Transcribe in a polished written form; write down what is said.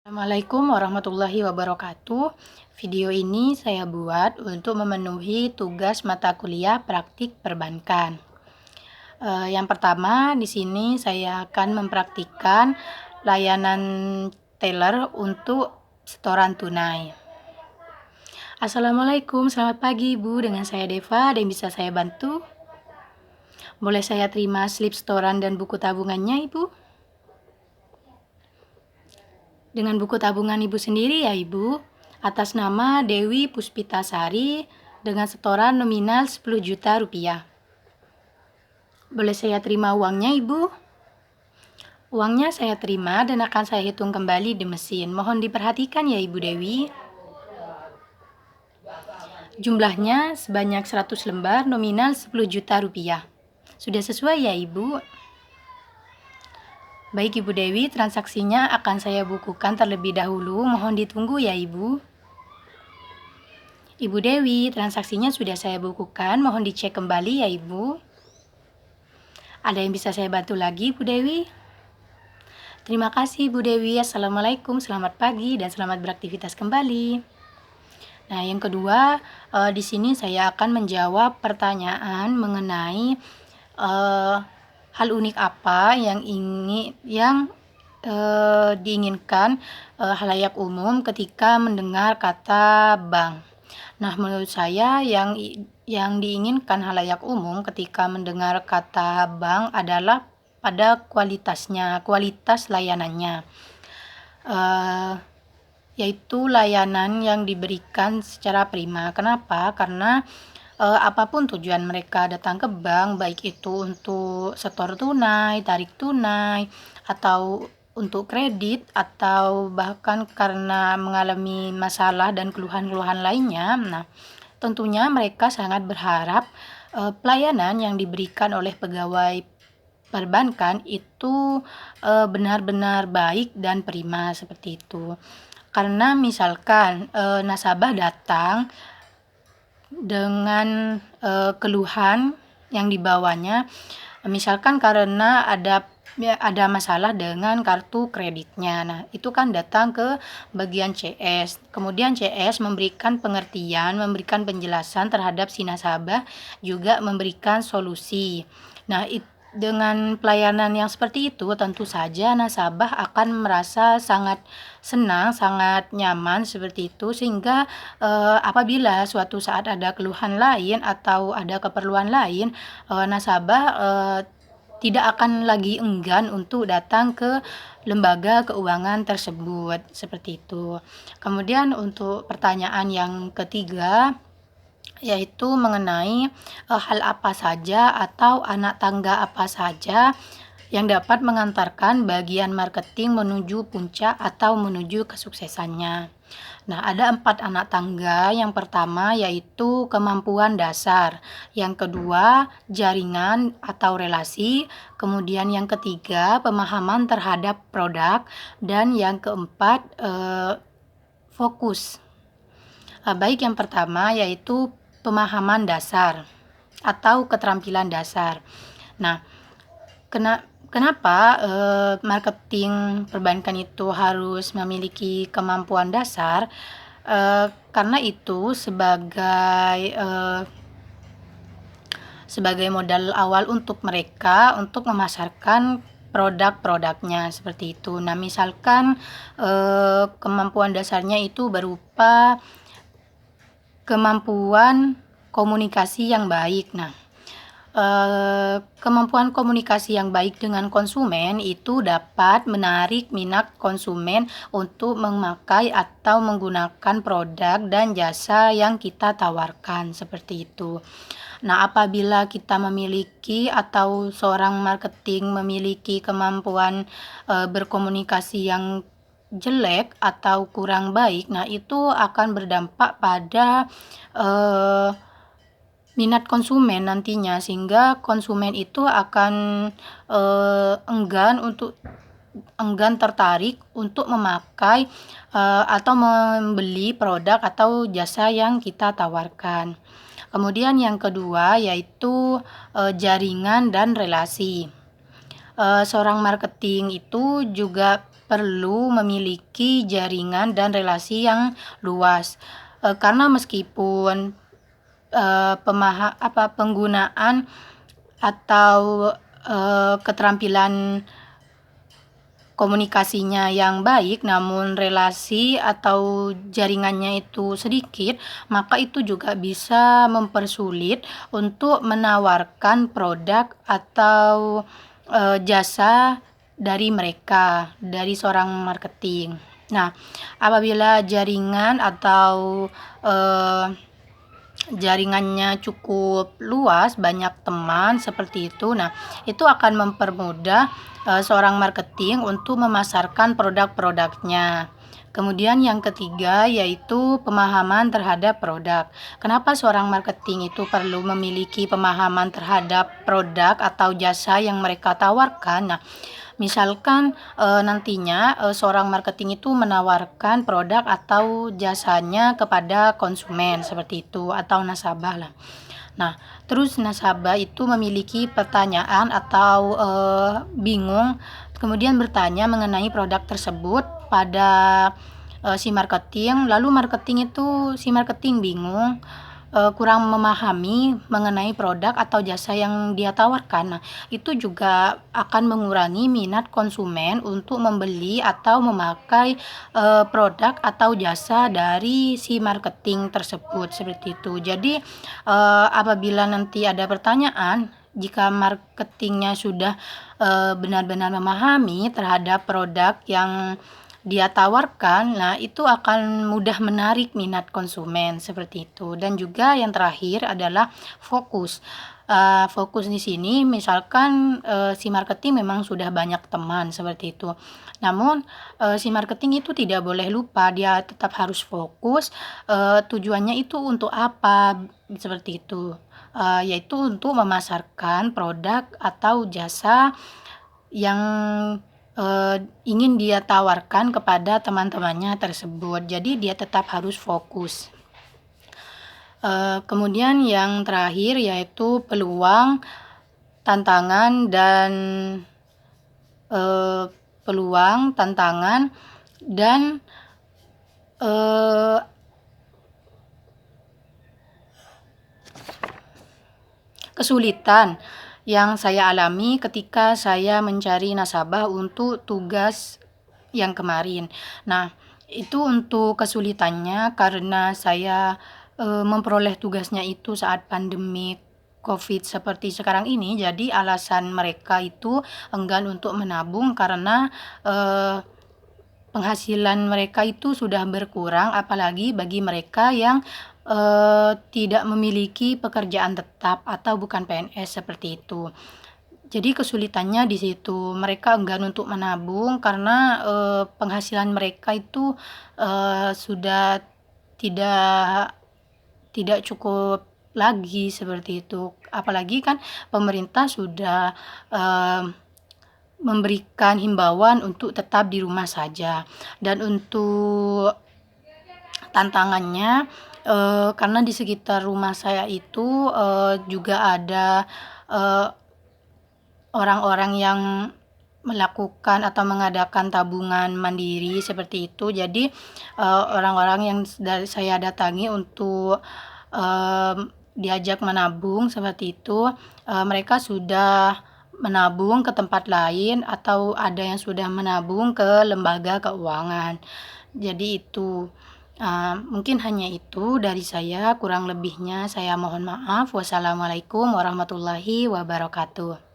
Assalamualaikum warahmatullahi wabarakatuh. Video ini saya buat untuk memenuhi tugas mata kuliah praktik perbankan. Yang pertama, di sini saya akan mempraktikkan layanan teller untuk setoran tunai. Assalamualaikum, selamat pagi Ibu. Dengan saya Deva, ada yang bisa saya bantu? Boleh saya terima slip setoran dan buku tabungannya, Ibu? Dengan buku tabungan Ibu sendiri ya Ibu, atas nama Dewi Puspitasari dengan setoran nominal 10 juta rupiah. Boleh saya terima uangnya Ibu? Uangnya saya terima dan akan saya hitung kembali di mesin. Mohon diperhatikan ya Ibu Dewi. Jumlahnya sebanyak 100 lembar nominal 10 juta rupiah. Sudah sesuai ya Ibu? Baik Ibu Dewi, transaksinya akan saya bukukan terlebih dahulu. Mohon ditunggu ya Ibu. Ibu Dewi, transaksinya sudah saya bukukan. Mohon dicek kembali ya Ibu. Ada yang bisa saya bantu lagi Bu Dewi? Terima kasih Bu Dewi. Assalamualaikum, selamat pagi dan selamat beraktivitas kembali. Nah, yang kedua, di sini saya akan menjawab pertanyaan mengenai hal unik apa yang diinginkan halayak umum ketika mendengar kata bank. Nah, menurut saya yang diinginkan halayak umum ketika mendengar kata bank adalah pada kualitasnya, kualitas layanannya, yaitu layanan yang diberikan secara prima. Kenapa? Karena apapun tujuan mereka datang ke bank, baik itu untuk setor tunai, tarik tunai, atau untuk kredit, atau bahkan karena mengalami masalah dan keluhan-keluhan lainnya. Nah, tentunya mereka sangat berharap pelayanan yang diberikan oleh pegawai perbankan itu benar-benar baik dan prima seperti itu. Karena misalkan nasabah datang dengan keluhan yang dibawanya, misalkan karena ada masalah dengan kartu kreditnya. Nah, itu kan datang ke bagian CS. Kemudian CS memberikan pengertian, memberikan penjelasan terhadap si nasabah, juga memberikan solusi. Nah, dengan pelayanan yang seperti itu, tentu saja nasabah akan merasa sangat senang, sangat nyaman seperti itu, sehingga apabila suatu saat ada keluhan lain atau ada keperluan lain, nasabah tidak akan lagi enggan untuk datang ke lembaga keuangan tersebut, seperti itu. Kemudian untuk pertanyaan yang ketiga, yaitu mengenai hal apa saja atau anak tangga apa saja yang dapat mengantarkan bagian marketing menuju puncak atau menuju kesuksesannya. Nah, ada 4 anak tangga. Yang pertama yaitu kemampuan dasar, yang kedua jaringan atau relasi, kemudian yang ketiga pemahaman terhadap produk, dan yang keempat fokus. Baik, yang pertama yaitu pemahaman dasar atau keterampilan dasar. Nah, kenapa marketing perbankan itu harus memiliki kemampuan dasar? Karena itu sebagai modal awal untuk mereka untuk memasarkan produk-produknya seperti itu. Nah, misalkan kemampuan dasarnya itu berupa kemampuan komunikasi yang baik. Nah, kemampuan komunikasi yang baik dengan konsumen itu dapat menarik minat konsumen untuk memakai atau menggunakan produk dan jasa yang kita tawarkan, seperti itu. Nah, apabila kita memiliki atau seorang marketing memiliki kemampuan berkomunikasi yang jelek atau kurang baik, nah itu akan berdampak pada minat konsumen nantinya, sehingga konsumen itu akan enggan tertarik untuk memakai atau membeli produk atau jasa yang kita tawarkan. Kemudian yang kedua yaitu jaringan dan relasi. Seorang marketing itu juga perlu memiliki jaringan dan relasi yang luas. Karena meskipun penggunaan atau keterampilan komunikasinya yang baik, namun relasi atau jaringannya itu sedikit, maka itu juga bisa mempersulit untuk menawarkan produk atau jasa dari mereka, dari seorang marketing. Nah, apabila jaringan atau jaringannya cukup luas, banyak teman seperti itu. Nah, itu akan mempermudah seorang marketing untuk memasarkan produk-produknya. Kemudian yang ketiga yaitu pemahaman terhadap produk. Kenapa seorang marketing itu perlu memiliki pemahaman terhadap produk atau jasa yang mereka tawarkan? Nah, misalkan nantinya seorang marketing itu menawarkan produk atau jasanya kepada konsumen seperti itu atau nasabah lah. Nah, terus nasabah itu memiliki pertanyaan atau bingung, kemudian bertanya mengenai produk tersebut pada si marketing, lalu si marketing bingung, kurang memahami mengenai produk atau jasa yang dia tawarkan. Nah, itu juga akan mengurangi minat konsumen untuk membeli atau memakai produk atau jasa dari si marketing tersebut seperti itu. Jadi apabila nanti ada pertanyaan, jika marketingnya sudah benar-benar memahami terhadap produk yang dia tawarkan, nah itu akan mudah menarik minat konsumen seperti itu. Dan juga yang terakhir adalah fokus. Fokus di sini misalkan si marketing memang sudah banyak teman seperti itu. Namun si marketing itu tidak boleh lupa, dia tetap harus fokus tujuannya itu untuk apa seperti itu. Yaitu untuk memasarkan produk atau jasa yang ingin dia tawarkan kepada teman-temannya tersebut. Jadi dia tetap harus fokus. Kemudian yang terakhir yaitu peluang, tantangan dan kesulitan yang saya alami ketika saya mencari nasabah untuk tugas yang kemarin. Nah, itu untuk kesulitannya karena saya memperoleh tugasnya itu saat pandemi COVID seperti sekarang ini. Jadi alasan mereka itu enggan untuk menabung karena penghasilan mereka itu sudah berkurang, apalagi bagi mereka yang tidak memiliki pekerjaan tetap atau bukan PNS seperti itu. Jadi kesulitannya di situ, mereka enggan untuk menabung karena penghasilan mereka itu sudah tidak cukup lagi seperti itu. Apalagi kan pemerintah sudah memberikan himbauan untuk tetap di rumah saja. Dan untuk tantangannya karena di sekitar rumah saya itu juga ada orang-orang yang melakukan atau mengadakan tabungan mandiri seperti itu. Jadi orang-orang yang saya datangi untuk diajak menabung seperti itu, mereka sudah menabung ke tempat lain atau ada yang sudah menabung ke lembaga keuangan. Jadi itu mungkin hanya itu dari saya, kurang lebihnya saya mohon maaf. Wassalamualaikum warahmatullahi wabarakatuh.